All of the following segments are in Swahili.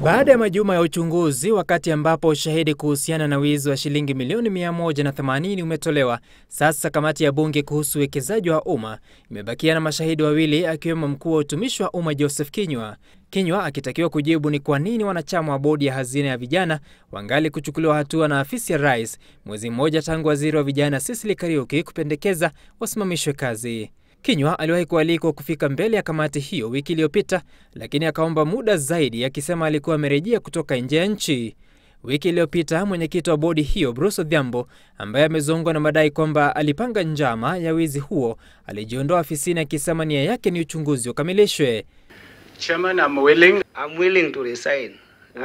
Baada ya majuma ya uchunguzi, wakati ambapo ushahidi kuhusiana na wizi wa shilingi milioni 180 umetolewa, sasa kamati ya bunge kuhusu uwekezaji wa umma imebakia na mashahidi wawili, akiwemo mkuu wa utumishi wa umma Joseph Kinyua. Kinyua akitakiwa kujibu ni kwa nini wanachama wa bodi ya hazina ya vijana wangali kuchukuliwa hatua na afisi ya rais, mwezi mmoja tangu waziri wa vijana Cecily Kariuki kupendekeza wasimamishwe kazi. Kinyua aliwahi kualikwa kufika mbele ya kamati hiyo wiki iliyopita, lakini akaomba muda zaidi, akisema alikuwa amerejea kutoka nje ya nchi. Wiki iliyopita mwenyekiti wa bodi hiyo Bruce Odhiambo, ambaye amezongwa na madai kwamba alipanga njama ya wizi huo, alijiondoa afisini akisema nia yake ni uchunguzi ukamilishwe. Chairman, I'm willing to resign.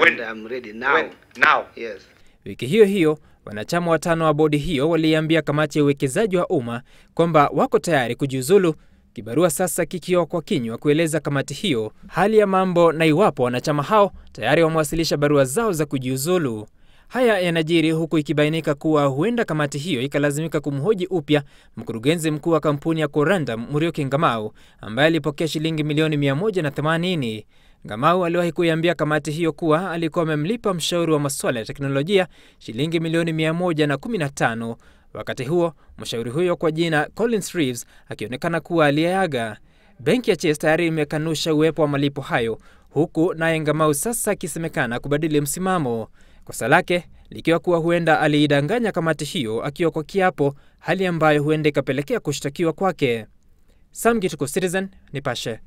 When I'm ready now. Now. Yes. Wiki hiyo wanachama watano wa bodi hiyo waliambia kamati ya uwekezaji wa umma kwamba wako tayari kujiuzulu, kibarua sasa kikiwa kwa Kinyua kueleza kamati hiyo hali ya mambo na iwapo wanachama hao tayari wamewasilisha barua zao za kujiuzulu. Haya yanajiri huku ikibainika kuwa huenda kamati hiyo ikalazimika kumhoji upya mkurugenzi mkuu wa kampuni ya Corandum Muriuki Ngamau, ambaye alipokea shilingi milioni 180. Ngamau aliwahi kuiambia kamati hiyo kuwa alikuwa amemlipa mshauri wa masuala ya teknolojia shilingi milioni 115. Wakati huo, mshauri huyo kwa jina Collins Reeves akionekana kuwa aliyeaga. Benki ya Chase tayari imekanusha uwepo wa malipo hayo, huku naye Ngamau sasa akisemekana kubadili msimamo. Kosa lake likiwa kuwa huenda aliidanganya kamati hiyo akiwa kwa kiapo, hali ambayo huenda ikapelekea kushtakiwa kwake. Sam Gituko, Citizen, Nipashe.